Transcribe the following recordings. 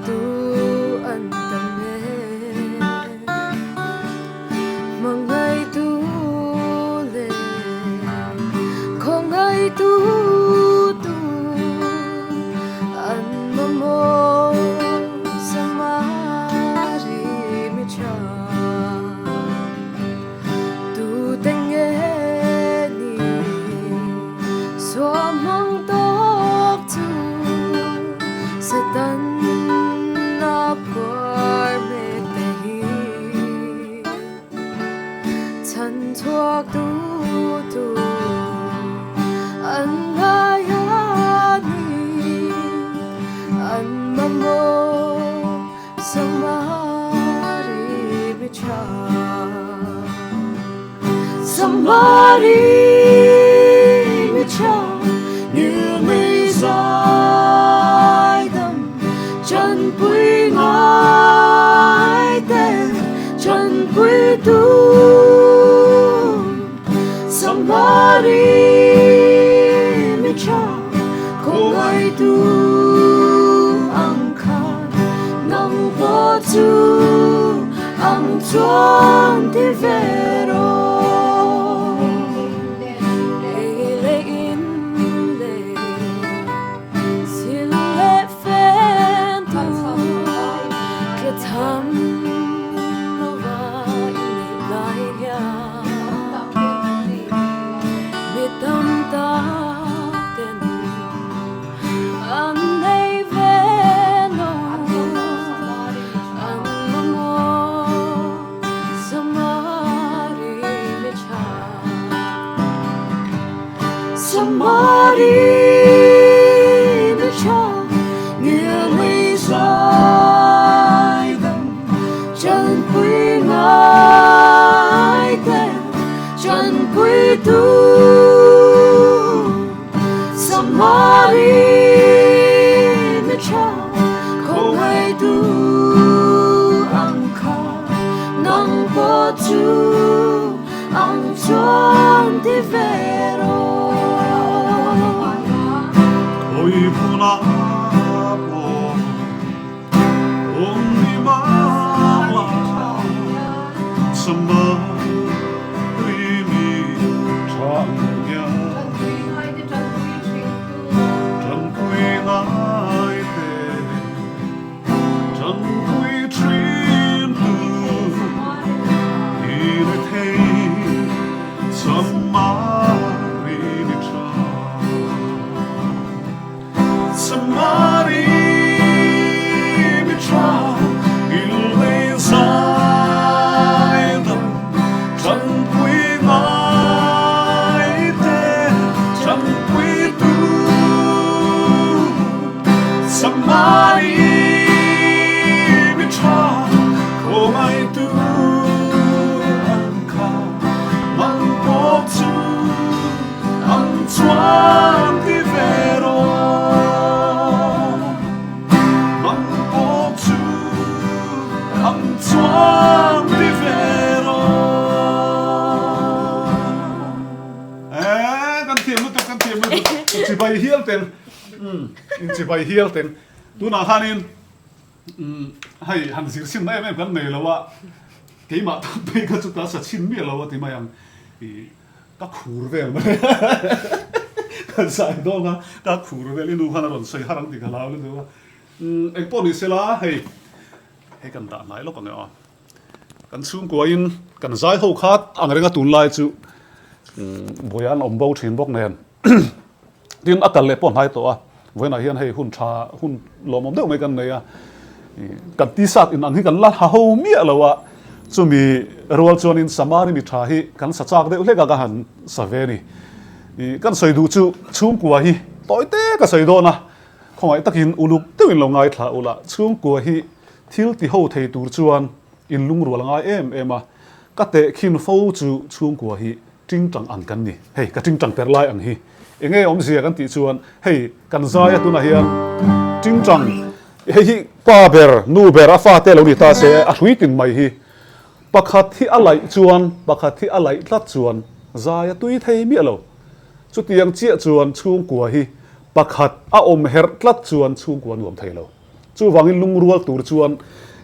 tu an tan le mang ngai tu le không ngai tu tu an mamo Samari Mitha tu tenge ni so mang tok tu Satan na par me te hi chan thuak tu tu an ngaya ni an mamo Samari Mitha Samari Mitha như mây dài đậm chân quý ngài tên chân quý tu Samari Mitha không ai tu ang khat nang po tu ang chuan ti vero Samari Mitha như mây dài đậm chân quý ngài tên chân quý tu Samari Mitha không ai tu ang khat nang po tu ang chuan ti vero ôi buna po only mama Samari Mitha ya chân quý ngài tên chân quý truyền tu Ateteii Samari Mitha Samari Mitha ilay dài đậm chân quý ngài tên chân quý tu Samari Mitha không ai tu ang khat nang po tu ang chuan ti vero nang po tu ang chuan ti vero kan thiam tu chỉ bay hiel ten chỉ bay hiel ten tu na hanin hay han sir sim na em kan neilo wa cái mà thằng bây giờ chúng ta sẽ xin miệng lâu thì mày ăn thì các khử về mà cái sai đó cả các khử về liên tục hàng rồi xây hàng thì cái lao lên rồi anh bỏ đi xe lá hay hay cần đạn này lúc còn nữa cần Chhungkuaa in cần giải hậu khát anh ấy nghe tụi lại chú bồi ăn ẩm bầu trên bốc nền tin ác lệ bỏ hai tổ với này hiện hay hun trà hun lom ẩm đâu mấy cái này cần tí sát in anh ấy cần lát hậu miệng lâu chú mi rual chuan in Samari Mitha hi kan sa chak deuh hleka ka han sa ve ni kan soi du chu Chhungkuaa hi toy te ka soi do na khongai takin uluk tewin lo ngai thla ula Chhungkuaa hi thil ti ho thei tur chuan in lung rual ngai em a ka te khin fo chu Chhungkuaa hi ting tang an kan ni hei ka ting tang ter lai ang hi enge om zia kan ti chuan hei kan zai atuna hian ting tang hei pa ber nu ber a fa te lo ni ta se a hui tin mai hi pakhat hi alai chuan pakhat hi alai tlat chuan zaya tui thei mi lo chu tiang chia chuan Chhungkuaa hi pakhat a om her tlat chuan Chhungkuaa nuam thei lo chu wangin lungrual tur chuan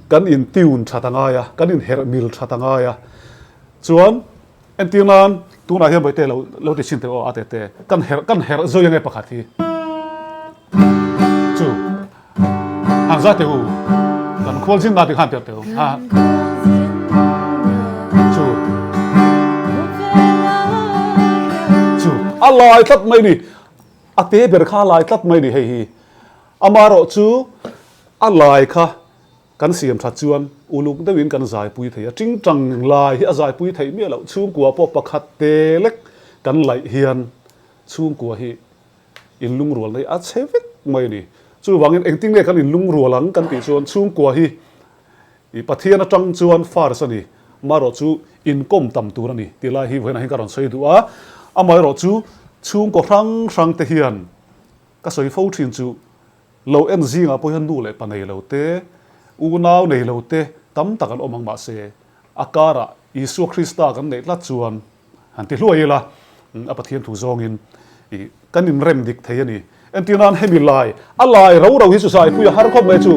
kan in tiun thatangaya kan in hermil thatangaya chuan entinan tuna hian boite lo ti chin te o Ateteii kan her zoyange pakhat hi chu han za te u kan khol jin na ti khan te te ha alai tat mai ni ate ber kha lai tat mai ni hei hi amaro chu alai kha kan siam tha chuan uluk dewin kan zai pui thei a ting tang lai hi a zai pui thei mi lo chhungkuaa po pakhat te lek kan lai hian chhungkuaa hi in lung rual nei a chevek mai ni chu wangin engting le kan in lung rualang kan ti chuan chhungkuaa hi i pathian atang chuan fars ani maro chu inkawm tam tur ani tilai hi voina hi karon sei du a amaro chu chhungkuaa rang te hian ka soi fo thin chu lo en zinga po hian nu le panei lo te u naw nei lo te tam takan omang mahse akara Isu Krista kan nei la chuan han ti hluai la a pathian thu zongin i kan in rem dik thei ani entinan hemi lai alai ro ro hi su sai puya har khop me chu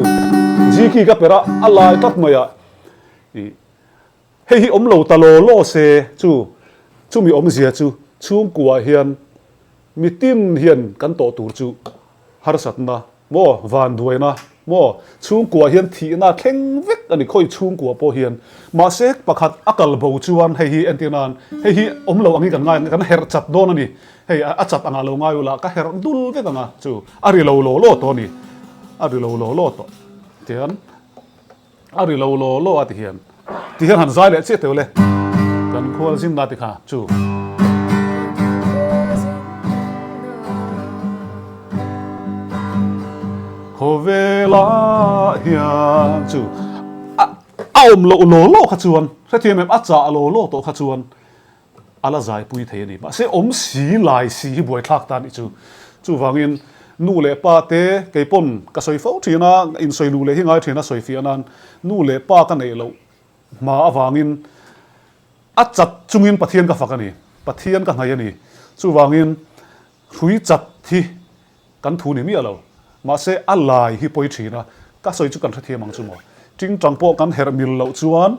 jiki ka pera alai tat maya i hei hi om lo ta lo se chu mi om zia chu chhungkuaa hian mitin hian kan to tur chu har satna mo van duaina mo chhungkuaa hian thina thleng vek ani khoi chhungkuaa po hian mahse pakhat akal bo chuan hei hi entinan hei hi om lo angi kan ngai kan her chat don ani hei a chat anga lo ngai ula ka her dul vek anga chu ari lo to ni ari lo to tian ari lo ati hian ti hian han zai le che te le kan khol jin na ti kha chu Hovela hian chu aom lo kha chuan thiam em acha lo to kha chuan ala zai pui thei ani ba se om si lai si boi thak ta ni chu wangin nu le pa te keipon ka soi fo thina in soi lu le hi ngai thina soi fianan nu le pa ka nei lo ma awangin achat chungin pathian ka fakani pathian ka ngai ani chu wangin thui chat thi kan thu ni mi alo mahse alai hi poi thina ka soi chu kan thiam ang chu mo ting tang po kan her mil lo chuan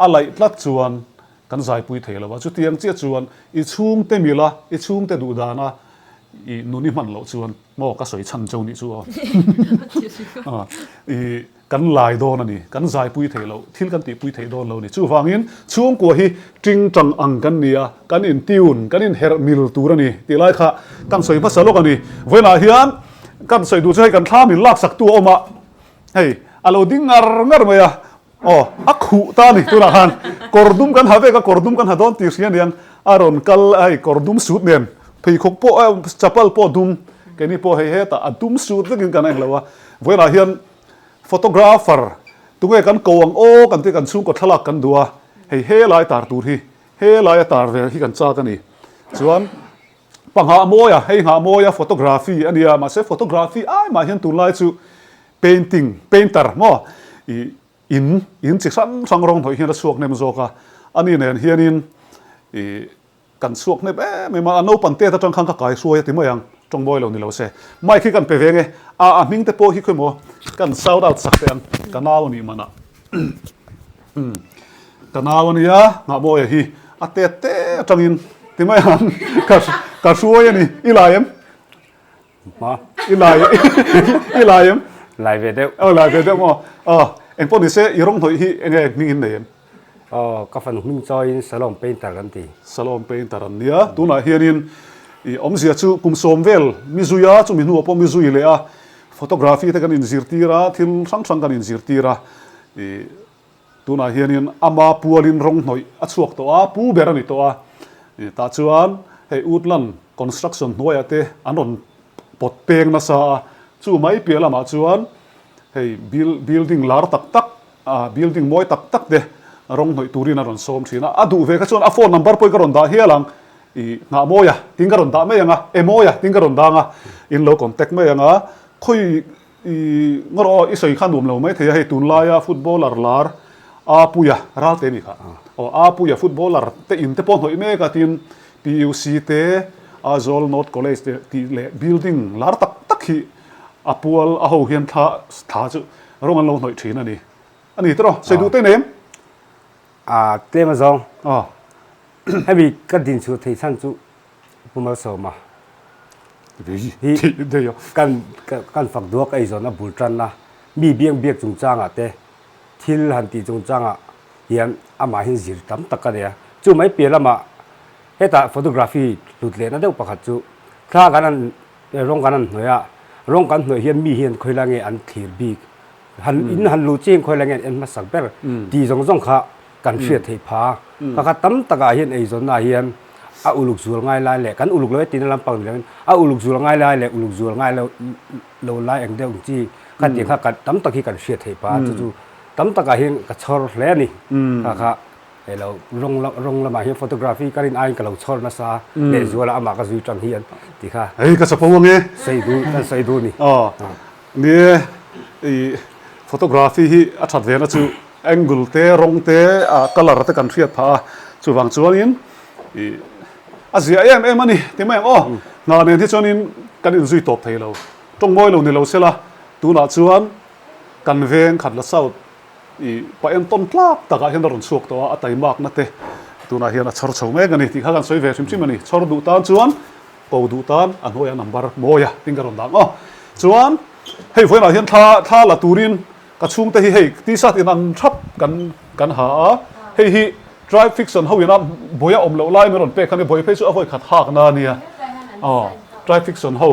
alai tlat chuan kan zai pui thei lo wa chu tiang che chuan i chung te mila i chung te du dana i nuni man lo chuan mo ka soi chan chau ni chu i kan lai don ani kan zai pui thei lo thil kan ti pui thei don lo ni chu wangin chhungkuaa hi ting tang ang kan nia kan in tiun kan in her mil tur ani ti lai kha kan soi pa salok ani voina hian kan soi du chai kan thlam in lak sak tu oma hei alo ding ngar maya akhu ta ni tu na han kordum kan have ka kordum kan hadon ti sian yang aron kal ai kordum suit nen phei khok po chapal po dum ke ni po hei he ta adum suit vekin kan ang lawa voila hian photographer tunge kan kowang kan ti kan chung ko thalak kan dua he lai tar tur hi he lai tar ve hi kan cha ka ni chuan pangha moya hei nga moya photography ania ma se photography ai ma hian tu lai chu painter mo in chi sang rong thoi hian a suak nem zoka ani nen hianin kan suak ne be me ma no pante ta tang khang ka kai suai ti mayang tong boy lo ni lo se mai khi kan pe venge a ming te po hi khoi mo kan shout out sak ten kanaw ni mana kanaw ni ya nga boy hi Ateteii tangin ti mayang ka suai ni ilayem ma ilayem lại về đâu lại về đâu mà em có đi xe irong thôi hi nghe ngin này em các phần hung choi salon painter kan ti salon painter nia tu na hianin om zia chu kum somvel mizuya chu min hu po mizui le a photography te kan in zirtira thil sang kan in zirtira tu na hianin ama pualin rong noi a chuak to a pu berani to a ta chuan hei utlan construction noya te anon pot peng na sa chu mai piala ma chuan hei building lar tak building moi tak de rong noi turin aron som thina adu ve ka chuan a phone number poi karon da hialang i nga moya ting karon da me anga emoya ting karon da nga in lo contact me anga khoi i ngoro i soi khan dum lo mai thei hei tun laia footballer lar a puya ral te ni kha a puya footballer te in te pon hoi me ka tin PUC te Azol North College te ti le building lar tak hi apual a ho hian tha chu rong an lo hnoi thin ani ani tro sei du te nem tlem a zong a hay bị cái din chu thei san chu pumal so ma hi de yo kan phak duak ai zon a bul tran na mi biang biak chung chang a te thil han ti chung chang a hian ama hin zir tam tak a chu mai pe lama heta photography lut le na deuh pakhat chu thla kan an rong kan an hnoya rong kan hnoi hian mi hian khoilange an thlir bik han lu ching khoilange en ma sak ber ti zong kha kan hriat thei pha ka tam taka hian ei zon na hian a uluk zul ngai lai le kan uluk loi tin lampang le a uluk zul ngai lai le uluk zul ngai lo lai ang deuh chi kan ti kha kan tam tak hi kan hriat thei pha chu tam taka hian ka chhor hle ni kha hello rong lama hian photography karin ai ka lo chhor na sa le zuala ama ka zui tang hian ti kha ei ka sapong nge sei du ni ni photography hi a that ve na chu angle te rong te color te kan hriat pha chu wang chuan in azia em ani ti mai na ne thi chuan in kan in zui top thei lo tong moi lo ni lo sela tu na chuan kan veng khat la sau pa en ton tlak taka hian ron suak to a tai mak na te tu na hian a chhor chho me ngani ti kha kan soi ve sim ani chhor du tan chuan po du tan an hoya number moya ting ka ron dang chuan hei foi na hian tha la turin ka chung te hi hei ti sat in an thap kan ha hei drive fiction ho ina boya om lo lai me ron pe khani boy pe chu avoi khat hak na nia drive fiction ho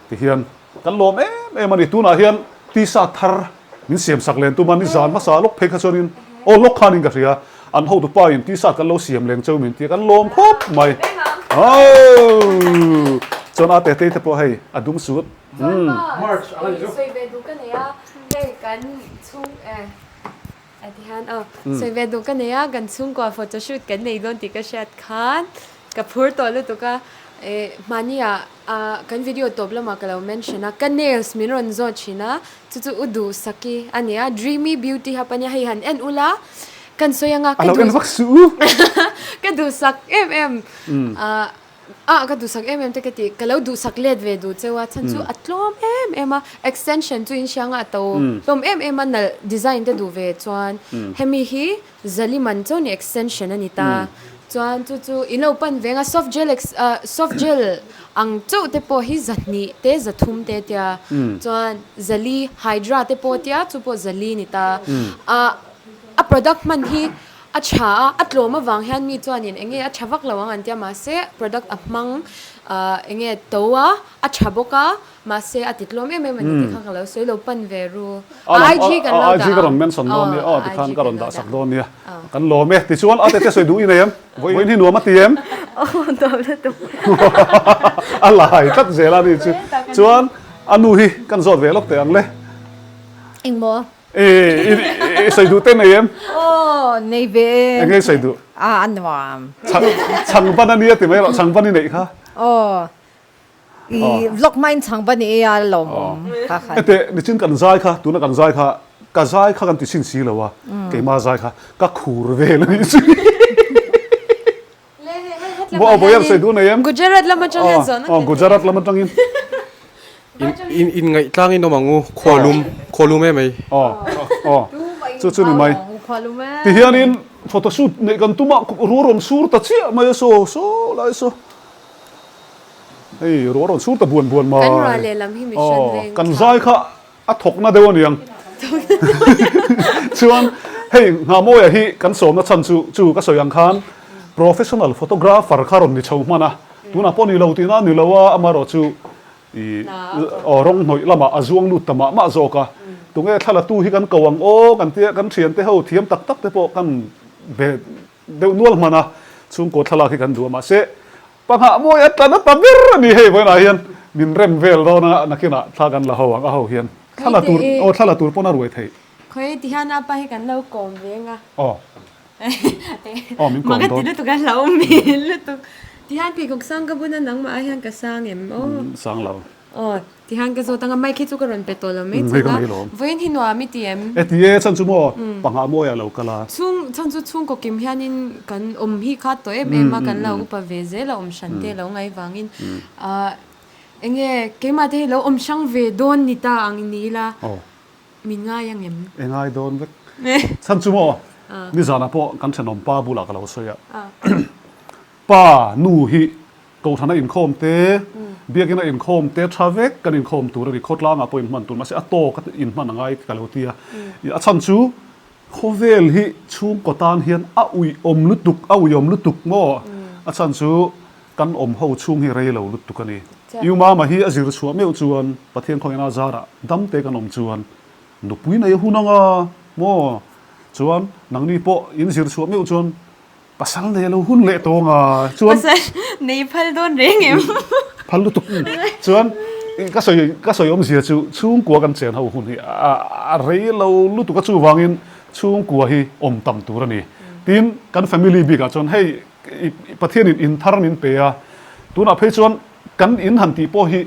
ti hian kan lom em ani tu na hian ti sat thar min siam sak len tu man ni zan ma sa lok pe kha chonin lok khanin ka ria an ho tu pa in ti sat kan lo siam leng chau min ti kan lom khop mai chon Ateteii te po hei adum sut March soi ve du kan ya hei kan chung atihan soi ve du kan ya kan Chhungkuaa photoshoot kan nei don ti ka shat khan ka phur to lu tu ka mania kan video top lama ka lo mention na kan nails min ron zo china chu udu saki ania dreamy beauty hapanya hei han en ula kan soyanga ka du vak su ka du sak ka du sak te ka ti ka lo du sak let ve du chewa chan chu atlom extension chu in shanga to lom na design te du ve chuan hemi hi zaliman chu ni extension ani ta chuan chu ino pan venga soft gel ang chu te po hi zatni te zathum te tia chuan zali hydra te po tia chu po zali ni ta a product man hi acha atloma wang hian mi chuanin enge a thawak lawang an tia mahse product amang enge towa acha boka mahse atitlom ani ti khang lo soi lo pan ve ru IG kan lo da IG kan mention don ni ti khan ka ron da sak don ni kan lo me ti chuan Ateteii soi du in em voin hi nuam atiem Thlalatu alai tat zela ni chuan anu hi kan zot ve lok te ang le engmo soi du te nei em nei ve enge soi du anwam chang ban ani ti mai ro chang ban ni nei kha vlog mine chang ban e ya lom kha kha ate ni chin kan zai kha tu na kan zai kha ka zai kha kan ti sin si lawa ke ma zai kha ka khur ve la ni chu bo yam soi du nei em Gujarat lama chang zon Gujarat lama tangin in ngai tlangin no mangu kholum mai chu ni mai ti hianin photoshoot ne kan tuma ron sur ta chi mai so lai so ei ron sur ta buan ma kan ra le lam hi mission veng kan zai kha a thok na dew niang chuan hei nga mo ya hi kan som na chan chu ka soyang khan professional photographer kharon ni chho mana tuna poni lo ti na ni lawa amaro chu rong noi lama azuang lu tama ma zoka tunge Thlalatu hi kan kawang kan tia kan thian te ho thiam tak te po kan be deuh nual mana Chhungkuaa Thlalak hi kan du ma se pangha mo ya tana tabir ni hei boina hian min rem vel do na nakina thagan la ho ang a ho hian Thlalatu pona ruai thei khoi ti hana pa hi kan lo kom venga min kom maga do ti tu kan lo mi lu tu ti han pi kok sang ka buna nang ma hian ka sang em sang lo ti han ka zo tanga mai khi chu ka ron petolo me chuka voin hi no ami ti em etie chan chu mo pangha mo ya lo kala chung chung ko kim hianin kan hi khat to em ma kan lo upa veze la shante lo ngai wangin enge keima te lo shang ve don ni ta ang ni la โอ้ min nga yang em เองไงโดนเวกฉันชั่วโมงนี่จานะพอกันฉนมป้าบุหลากเราเสียป้าหนูฮิกูทำอินโคมเตเบียกินอินโคมเตทราเวกกันอินโคมตัวรีโคตรล่างอ่ะพออินมันตัวมาเสียโตก็อินมันง่ายกันเราเตียฉันชูโคเวลฮิชุ่มกตานเฮียนอุยอมลุตุกอุยอมลุตุกโม่ฉันชูกันอมเฮาชุ่มฮิเรเราลุตุกันนี่ยูมาฮิอจิรชัวเมลจวนประเทศของนาจาระดัมเตกันอมจวนนุปุยในหุ่นงาโม่จวนนังนี่พออินจิรชัวเมลจวนภาษาเนเราหุ่นเละตัวงาจวน nei phal don reng em พันลุตุกจวนก็สวยอมเสียจูช่วงกัวกันเจนเฮาหุ่นที่อะไรเราลุตุกก็จูวางอินช่วงกัวฮีอมต่ำตัวนี่ทีนกันแฟมิลี่บิ๊กอ่ะจนให้ประเทศอินทาร์นินเปียตัวน่ะเพื่อจวนกันอินหันตีโปฮี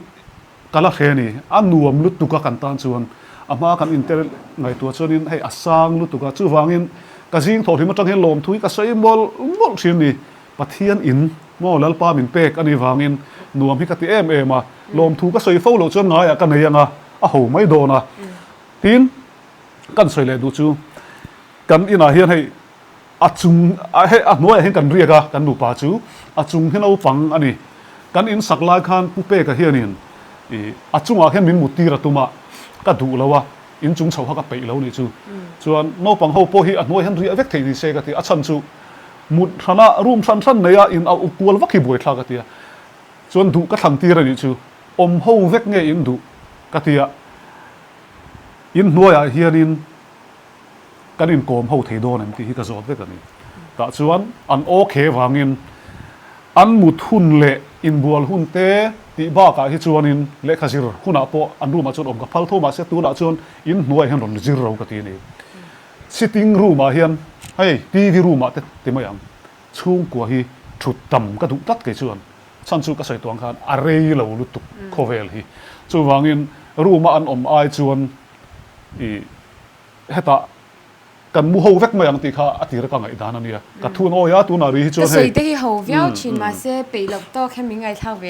กันละเทนี่อันนวมลุตุกกันตานจวนอามากันอินเตอร์ไงตัวจวนอินให้อัสางลุตุกจูวางอินกะซิงโถที่มันจังเห็นลมทุยกะใส่มอลชิมนี่ประเทศอินมอลแล้วป้ามินเป็กอันนี้วางอินนวมพิกติเอ็มมาลมทุกก็ใส่เฝ้าโลจนง่ายอ่ะกันไหนยังอ่ะโหไม่โดนอ่ะทีนกันใส่เลยดูจูกันอินาเฮียนให้อาจุงให้อาหน่วยให้กันเรียกกันดูป่าจูอาจุงให้เราฟังอันนี้กันอินสักลายคันผู้เป้กับเฮียนินอาจุงอาเฮียนมินมุตีระตุมาก็ดูแล้วว่าอินจุงเฉาฮักไปแล้วนี่จูส่วนโนปังเฮาโปฮีอาหน่วยให้เรียกเวกเทนิเซกันที่อาชันจูมุดขณะรูมสั้นๆเนี่ยอินเอาอุกวลวักขี้บวยทลากันที่ส่วนดูก็ทังตีระนี่จูอมเฮาเวกเนี่ยอินดูกันที่อินหน่วยเฮียนินกันอินโกมเฮาเทโดนั่นที่ฮิกาจอดเวกันนี่แต่ส่วนอันโอเควางอินอันมุดหุ่นเละอินบัวหุ่นเตติบ้ากะฮิจวนอินเละขจิรหุ่นอาโปอันรูมาจนอมกับพัลโทมาเสตัวละจนอินหน่วยเห็นรอนจิรเรากะตีนี่ซิตติ้งรูมาเฮียนเฮ้ยทีวีรูมาเตไม่ยังช่วงกว่าฮิชุดต่ำก็ถูกตัดเกจวนฉันสู้ก็ใส่ตัวงานอะไรเราลุตุกโคเวลฮิจวนวางอินรูมาอันอมไอจวนเฮตากันมูฮูเวกมาอย่างตีข้าอธิรกังไอ้ดานันเนี่ยกัทุนโอ้ยตัวนารีจวน ก็ ให้ สวยที่เฮาเวียวชินมาเซไปหลบต่อแค่มิงไงทักเว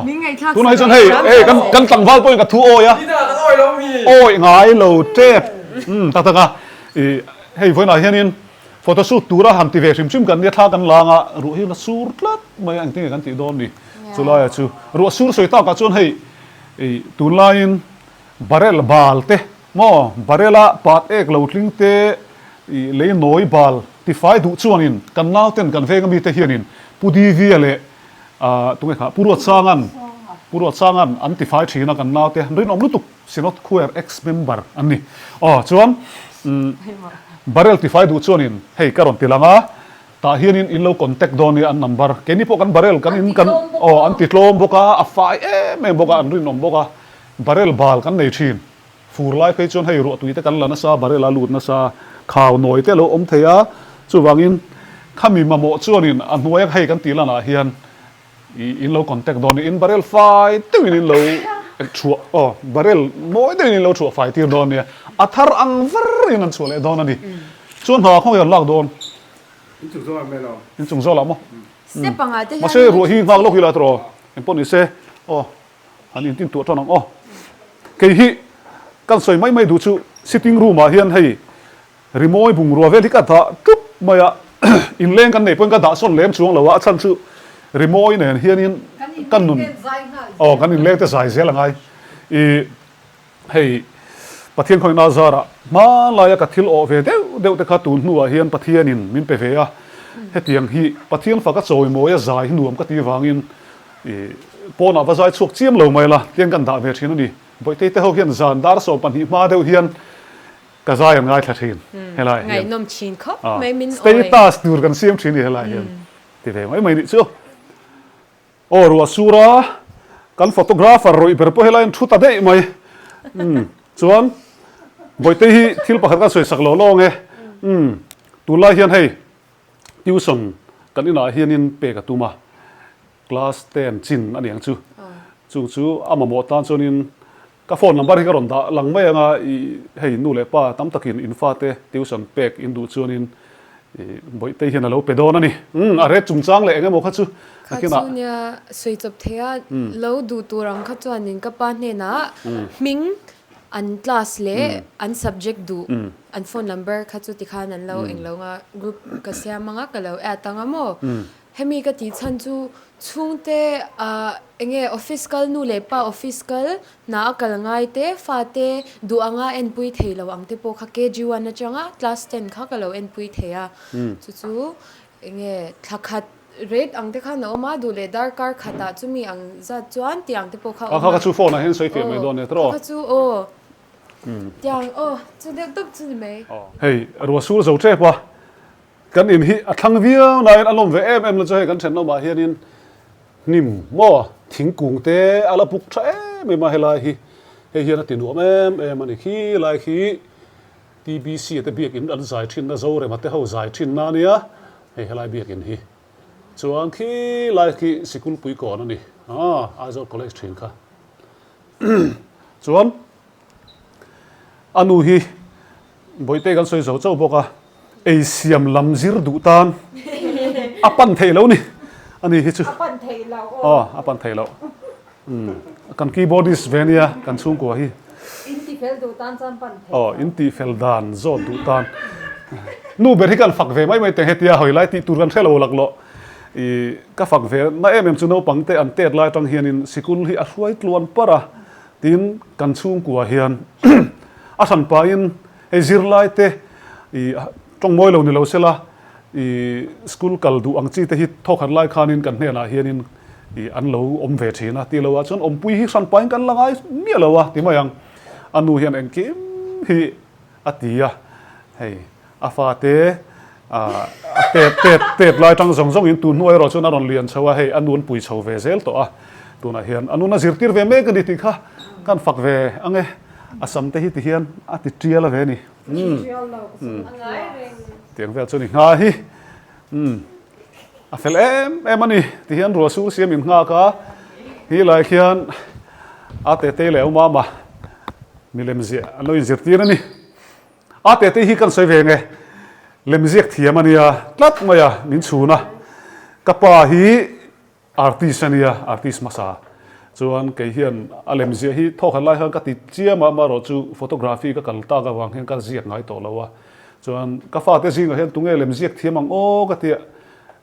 มิงไงทัก ตัวไหนจนให้กันตั้งวัลปุ่นกับทูโอ้ยโอ้ยง่ายเราเจ็บตักกะให้ฝนอะไรเห็นPhotoshoot ตัวละหันตีเวชิมชิมกันเนี่ยท่ากันลางอ่ะรู้ให้ละสูรลัดไม่อันที่กันตีโดนนี่สุดเลยจูรู้สูรสวยตากันจนให้ตัวลายบาร์เรลบาลเตะมอบาร์เรลปาดเอกเราทิ้งเตะเลยน้อยบาลที่ไฟดูชวนินกันน่าเต้นกันเวกันมีเตะเฮียนินผู้ดีวิเอเล่ตรงไหนครับผู้รวดสร้างอันอันที่ไฟชีนักกันน่าเตะเรื่องอมลุตุกสินอตคุยร์ ex member อันนี้ชวนบาร์เรลที่ไฟดูชวนินให้การันตีลังอ่ะตาเฮียนินอินเราคอนแทคโดนนี่อันนัมเบอร์แค่นี้พวกกันบาร์เรลกันอินกันอันติดลมบกอ่ะไฟไม่บกอ่ะอันรินอมบกอ่ะบาร์เรลบาลกันในชีนฟูร์ไลฟ์ให้จนให้รู้ตัวนี้แต่กันละนะซาบาร์เรลลูดนะซาข่าวหน่อยแต่เราอมเทียจู่วางอินข้ามีมาโมชวนินอันหัวให้กันตีละนะเฮียนอินเราคอนแทคโดนอินบาร์เรลไฟตัวนี้เราชัวบาร์เรลโม่ตัวนี้เราชัวไฟตีโดนเนี่ยอัธร์อังวร์นั่นชัวเลยโดนนั่นดิชวนหาเขาอย่างลากโดนอินจุงโซ่ไม่หรออินจุงโซ่ละมั้งเซปังอาเตมาเซ่รัวหิ้งฟังโลกิลาตรอเอ็มปนิเซ่อันนี้ติดตัวเท่านั้นเกยฮิกันสวยไม่ดูชูซิตติ้งรูมมาเฮียนให้รีโมยบุงรัวเวลิกาตาทุบมาอ่ะอินเล่งกันเนี่ยเพิ่งก็ด่าส่วนเล่มช่วงแล้วว่าฉันชูรีโมยเนี่ยเฮียนินกันนุนกันอินเล่งแต่ใส่เสียละไงให้ประเทศของนาซาระมาลายกับทิลโอเวเดวแต่ขาตุนหัวเฮียนประเทศนินมินเปเวียเฮตียงฮีประเทศฝากก็โจยโมยใจหนุ่มก็ตีวางอินปนว่าใจสุกเจียมเหลวไม่ละเทียงกันด่าเวทีนั่นนี่บ่อยเตะเขาเฮียนจานดาร์สอบปัญหามาเดียวเฮียนก็ใจยังไงทัดทีนเฮลัยไงนมชินเขาไม่มินสเตตัสดูกันเสียมทีนี่เฮลัยเฮียนตีเวไม่ดิชั่วรัวสุรากันฟอโตกราฟรอยเปรย์พอเฮลัยชุดตาเดย์ไหมส่วนบ่อยเตะที่เราพักกันสวยสักหล่อลงไงตัวลายเฮียนให้ทิวส่งกันนี่หน่อยเฮียนินเปกับตัวมาคลาสเต็นจินอันนี้ยังจู่อามาโมตันจนินก็โฟนนัมเบอร์ที่กระดมตาหลังไม่ยังให้นู่นเลยป้าตั้มตะกินอินฟาเตทิวส่งเปกอินดูจนิน บ่อยเตยเห็นเราไปโดนนี่อะไรจุ่มจ้างเลยงั้นบอกเขาชู ข้าจูเนี่ยสวยจบเทียเราดูตัวรังข้าจวนนินกับปานเนี่ยนะมิงอันคลาสเล่อัน subject ดูอัน phone number ข้าจูติขานั้นเราเองเรางะ group ก็เสียมังก็เราตั้งอ่ะโมเฮมีก็ติฉันจูช่วงเตเองoffice กัลนู่เลยป้า office กัลน่ากัลง่ายเตฟ้าเตดูอ่างเอ็นปุยเทียเราอังเตโปข้า KG1 นะจังอ่ะ class 10ข้าก็เราเอ็นปุยเทียจู่เองทักขัดเรดอังเตข้าเนาะมาดูเลยดาร์การขัดจู่มีอังจัดจวนที่อังเตโปข้าเขาก็ชูโฟนนะเห็นสวยเฟียไม่โดนเนี่ยตรอข้าจู่โอ้ยังโอ้จู่เด็กตุ๊กจู่ไหมเฮ้ยรัวสู้เราเจ็บวะกันอินฮิทั้งวิวนายอารมณ์เวเอ็มเราจะให้กันเช่นเรามาเฮียนินนิ่มมั่วทิ้งกุ้งเตะอะไรปุกใช่ไม่มาให้ลายฮิเฮียนัดติดหัวเอ็มมันอีกขี้ลายขี้ทีบีซีแต่เบียกินอันใจทิ้งน่าโจ้เลยมาแต่เขาใจทิ้งนั่นเนี่ยให้ลายเบียกินฮิส่วนขี้ลายขี้สกุลปุยก่อนนี่อาจจะคอลเลกชันค่ะส่วนอันนู้ฮิบ่อยเตะกันสวยๆเจ้าบอกอ่ะไอเสียมลำซิรดูตานอัปปันเทแล้วนี่อันนี้ฮิจูอัปปันเทแล้วอัปปันเทแล้วกันคีย์บอร์ดิสเวเนียกันชุ่งกว่าฮิอินติเฟลดูตานจันปันเทอินติเฟลดานโซดูตานนู่เบริกันฝักเวไม่แต่เหตุยาหอยไล่ที่ตุรันเทลเอาหลักโลก็ฝักเวน่าเอ็มจุนเอาปังเตอันเตดไล่ตั้งเฮียนินสกุลฮิอช่วยตลวนปะระทีนกันชุ่งกว่าเฮียนอาสันปายินไอซิรไลเตตรงมวยเราเนี่ยเราเสละสกุลกัลดูอังจีแต่ฮิตทอขันไล่ขานินกันเนี่ยนะเฮียนินอันเราอมเวทีนะที่เราว่าจนอมปุยฮิสันไปกันละไงเนี่ยเราว่าที่มายังอันนู้เฮียนเองกิมฮิอัติยะเฮ้ยอาฟาเตเตะไล่ตั้งสองอินตูนวยเราจนอารอนเลียนชาวเฮ้ยอันนู้นปุยชาวเวเซลตัวตัวน่ะเฮียนอันนู้นน่ะสิรติร์เวเมกันดิติค่ะกันฝักเวอังเงอาสัมเตฮิตเฮียนอาติเจียละเวนี่เตียงเวลชนิดง่ายเฟลเอ็มนี่ที่เฮียนรัวสู้เสียมินง่ากะฮีไลเฮียนอาเตเตเลวมามีเลมเซียอันนู้นสิตีนั่นนี่อาเตเตฮีกันสวยเวงไงเลมเซียที่มันเนี่ยตัดมา呀นินชูนะกับป่าฮีอาร์ติสเนี่ยอาร์ติสมาซาส่วนเกี่ยนอเลมเซียฮีทอขันไล่เขาก็ติดเจียมาเราจูฟอโตกราฟีก็กัลตากวางเห็นก็เสียง่ายต่อแล้ววะส่วนก็ฟาเตซิงก็เห็นตรงเลมเซียที่มันโอ้ก็เตี้ย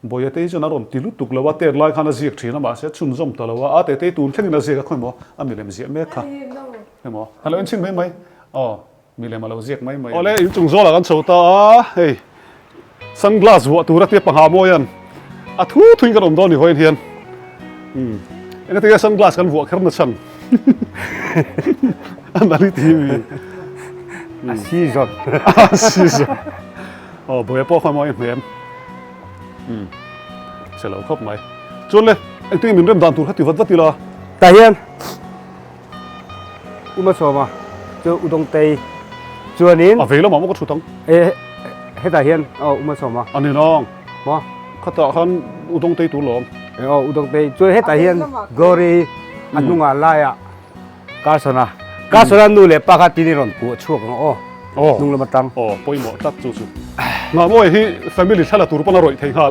บ่อยเตยจนอารมณ์ติลุตุกแล้วว่าเตะไล่ขันเสียที่นั่นมาเสียชุนจอมต่อแล้วว่าอาเตเตตูนแค่นี้เราเสียก็ค่อยมั้งมีเลมเซียเมฆค่ะเห็นมั้งฮัลโหลชิงไหมมีเลมาเราเสียไหมอ๋อเลยจุงโซ่ละกันโซตาเฮ้ยซันกลาสหัวตัวรักเตี้ยปังหาโมยันทุยกันอมโดนอยู่ห้อยเทียนอันนี้ที่ซันกลาสกันหัวแค่นั้นช่างอันนั้นทีวีซีซันบ่อยพอความมองเห็นเสร็จแล้วครบไหมจนเลยไอ้ที่มันเริ่มดันตัวที่วัดที่ละแต่เฮียนอุมาสมาเจออุดงเตยจวนนี้เวลามันก็ชุดตั้งให้แต่เฮียนอุมาสมาอันนี้น้องมาข้าตาขันอุดงเตยตัวหลอมอุดงเตยจวนให้แต่เฮียนกอรีอันนุ่งอะไรกาสนาดูเลยปากตินี่รอนกูช่วงนุ่งละมาตั้งปอยหมอตัดจู่งามวยที่ family ท่าละตัวปนอร่อยเที่ยงฮัล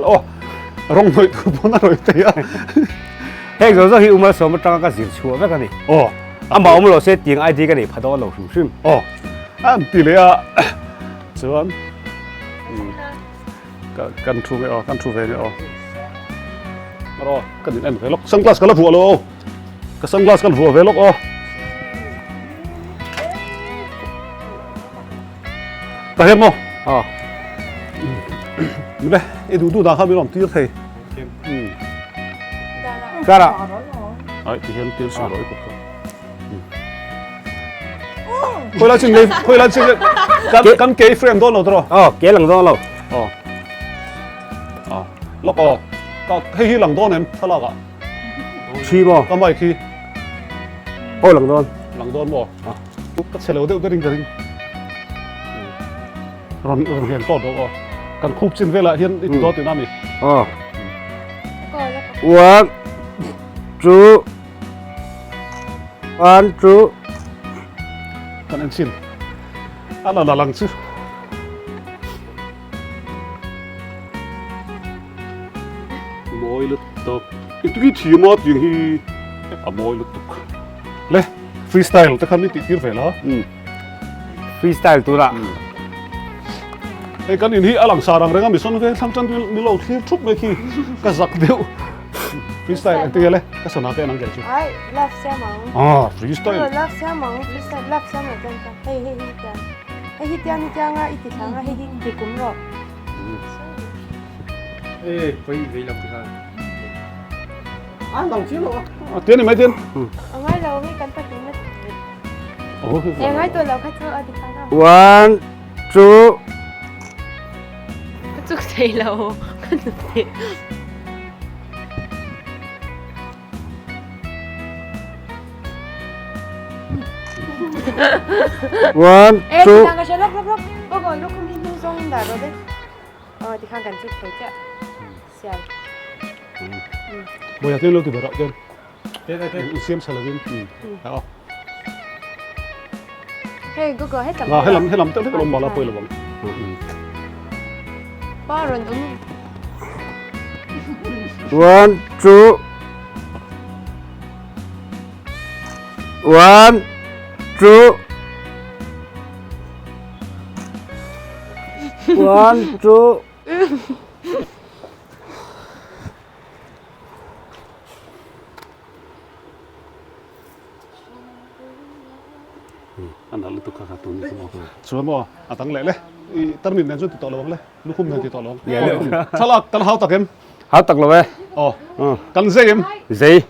ร้องหน่อยตัวปนอร่อยเที่ยเฮ้ยเราจะหิวมาสมตั้งก็สิชัวร์ไหมกันนี่อันบ่าวมันเราเซตติ้งไอเดียกันนี่พัดเอาเราสูงอันตีเลยส่วนกันทูเวกันทูเวเนี่ยรอกันนี่เอ็นเวล็อกซันกลาสกันละหัวโลก็ซันกลาสกันหัวเวล็อกแต่เห็นมั้งนี่เลยไอ้ดูด่างข้าวมีลมตีร์เทยก็ละไอ้ที่เห็นตีร์สวยเลยก็คุยแล้วจริงเลยกันเกย์เฟรมโดนเราตัวเกย์หลังโดนเราล็อกก็ให้หลังโดนเห็นทะเลาะกันชีบ่ก็ไม่ขี้หลังโดนบ่ก็เฉลยเดี๋ยวก็ริงรอนเห็นต้นแล้วกันคูบจินเวลาเห็นอีกตัวตัวนั้นนี่one two กันอันชินอันนั้นหลังชื่อ tui thiam a ting hi a moi lutuk le freestyle ta khan ni ti tir vela freestyle tu la ei kan in hi alang sarang renga mi son ve thang chan mi lo thlir thup me khi ka zak deuh freestyle antiale ka sona te nang ge chu ai love samang freestyle love samang freestyle love samang tan hey hey hey hi tiang ni tianga iti thanga hey hi ti kum ro ê phei về làm gì hả ăn đồng chí luôn tiền này mấy tiền ngai lo mi kan pa tin na ngai to lo kha cho adi thanga 1 2 chuk sei lo kan ti one two thanga sha lok bo go lo kum hin song da ro de ti khang kan chuk phei cha sial bây giờ tiền lâu thì phải rõ tiền thế thế thế xem sao là tiền phải không hey go go hết tầm hay làm tới cái lồng bò là bơi là bông ba rồi đúng 1 2 1 2 1 2 anh đã liên tục khát tuần như thế nào rồi mà tăng lệ đấy tân mình đang chuẩn bị tọt lông đấy lúc hôm nay thì tọt lông chắc là cần hao tạc em háo tắc rồi cần dây em gì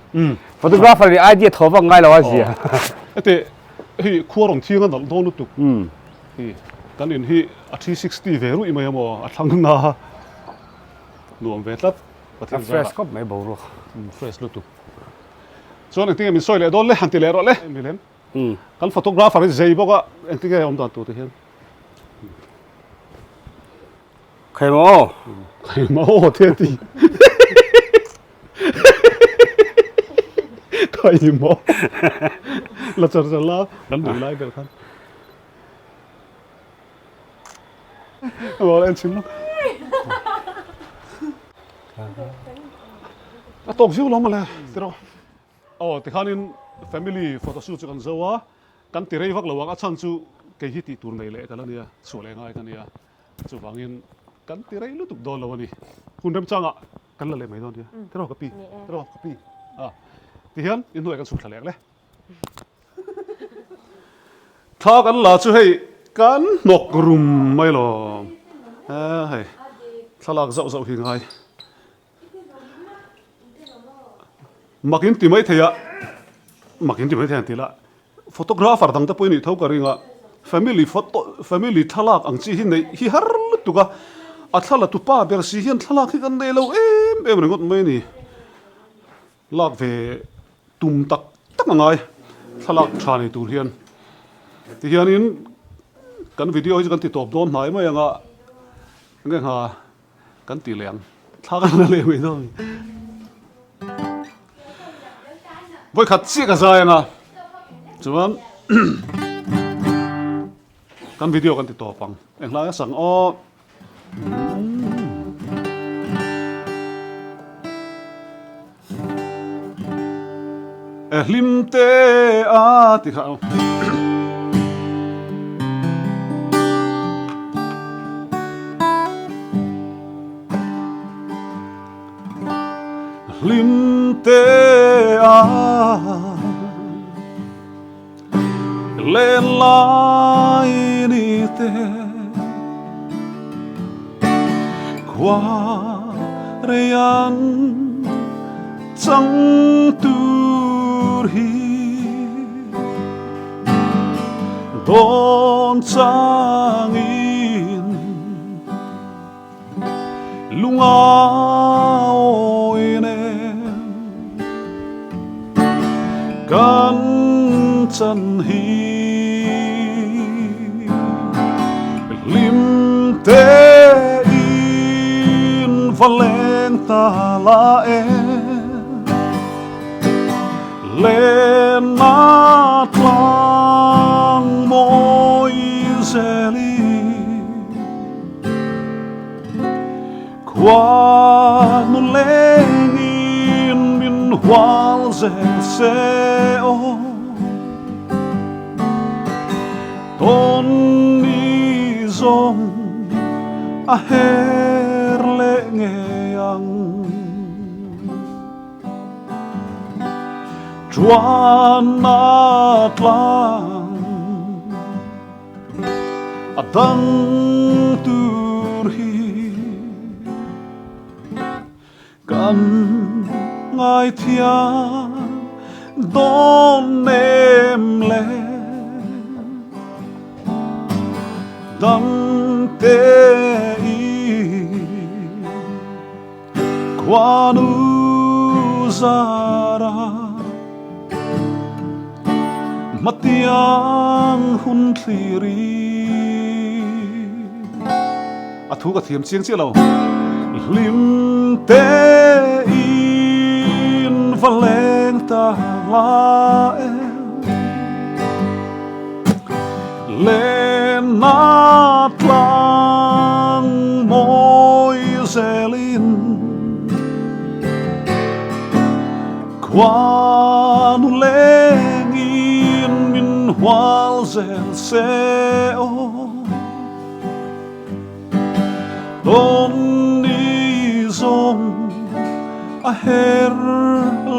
photographer thì idea thấu vào ngay là gì à thế thì khua rồng thiên anh đó lúc tục thì cần đến thì 360 về rồi mà mà thằng na nuông về tất fresh cop mấy bầu rồi fresh lúc tục cho nên tiếng mình soi lại đó lấy hàng tỷ lệ rồi lấy mình lên kan photographer ấy dây bóc á anh tiếng ông đoàn tụ thì hiện khai mô khai mô thế thì khai mô là chờ chờ la đánh đuổi lại được không em xin lỗi tóc siêu lắm mà là thế đâu thì khanin family photoshoot chu kan zoa kan tirei vak lawang achan chu ke hi ti tur nei le kan ania chule ngai kan ania chu wangin kan tirei lutuk dol lawani hundam changa kan la le mai don dia tero kapi ti hian in noi kan su thalek le tha kan la chu hei kan nok rum mai lo hei thalak zau zau hi ngai makin ti mai theya makin ti mai theya ti la photographer dang ta poini thau ka ringa family thalak ang chi hin nei hi har tuka a Thlalatu pa ber si hian thalak hi kan nei lo em ringot mai ni lak ve tum tak tak ngai thalak thani tur hian ti hian in kan video hi kan ti top don mai mai anga nge ha kan ti leng thla kan le mai do voi khat chi ka zai anga chuan kan video kan ti to pang engla sang o lim te a ti khao lim te a lên lại đi te qua rian chẳng tur hi don chang in lunga oi nem kan chân hi lim te in valen ta la lên nát lang môi zeli qua nu lên in min hwal zel se o ton ni zong a her le ngeang chuan na tlang a dang tur hi kan ngai thiam don em le dang te i kwanu zara matiang hun thiri a thu ka thiam chiang chi lo lim te in valeng ta la le na tlang moi zelin quan leng in min hwal zel se o don ni zong a her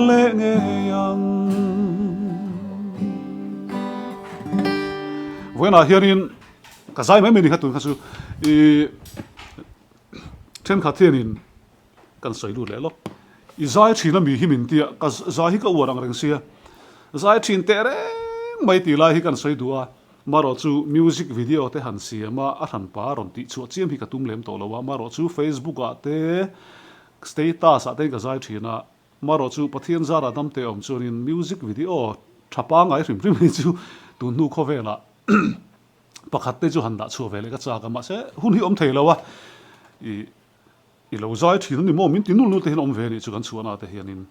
le ngeang Vena hianin ka zai mai meni khatun khasu I then khathianin kan soilu le lo I zai thina mi hi min tia ka zai hi ka warang reng sia zai thin te reng mai ti lai hi kan soi dua maro chu music video te han sia ma a han pa ron ti chu chiam hi ka tum lem to lowa maro chu Facebook a te status a te ka zai thina maro chu pathian zara dam te om chunin music video thapa ngai rim rim hi chu tu nu kho vela pakhat te chu han da chu vele ka cha ka ma se hun hi om thei lawa I lo zai thin ni mo min tin nu te hin om ve ni chu kan chuana te hianin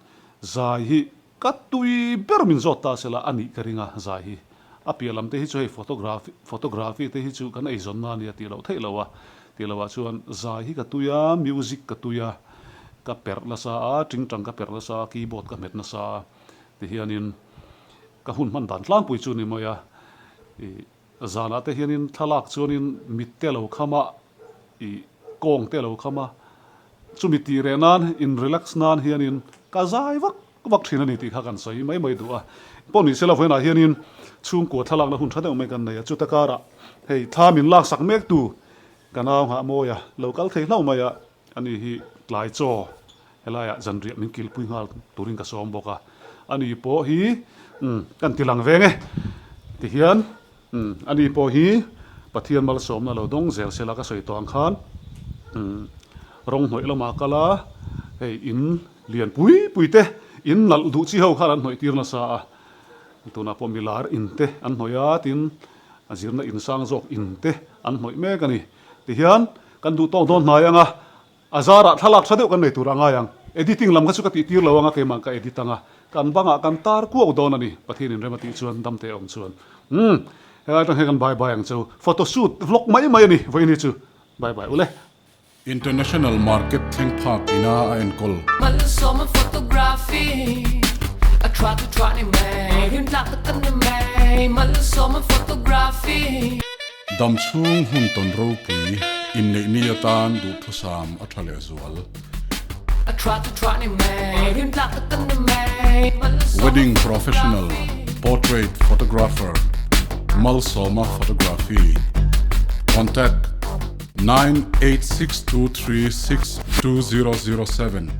zai hi katui bermin zota sela ani karinga zai hi apialam te hi chu photography te hi chu kan ei zon na ni ti lo thei lawa chuan zai hi katuya music katuya ka per la sa a ting tang ka per la sa keyboard ka met na sa te hianin ka hun man dan tlang pui chu ni moya zana te hianin thalak chuanin mit te lo khama I kong te lo khama chumi ti renan in relax nan hianin ka zai vak thina ni ti kha kan soi mai du a poni sela voina hianin chhungkuaa thalak na hun thade mai kan nei chu takara hei thamin lak sak mek tu kanaw ha moya local thei hlau maya ani hi tlai chaw helaya janri min kil pui ngal turin ka som boka ani po hi kan tilang venge ti hian ani po hi pathian mal som na lo dong zel sela ka soi tong khan rong hoi lama kala hei in lian pui te in nal du chi ho khan hoi tir na sa tuna po milar in te an hoya tin azirna in sang jok in te an hoi me kani ti hian kan du tong don hnaianga azara thalak thadeu kan nei turanga yang editing lam ka chu ka ti tir lawanga ke mang ka editanga kan banga kan tar ku don ani pathin in remati chuan dam te om chuan helai tang he kan bye ang chu photoshoot vlog mai ani voini chu bye ule International market thing park ina and call. Mal som photography. I try to make him like the me. Mal som photography. Dam chung hun ton ro pui in le niatan du thusam athale zual. I try to make him like the me. Wedding professional, portrait photographer, Mal Soma photography. Contact 9862362007.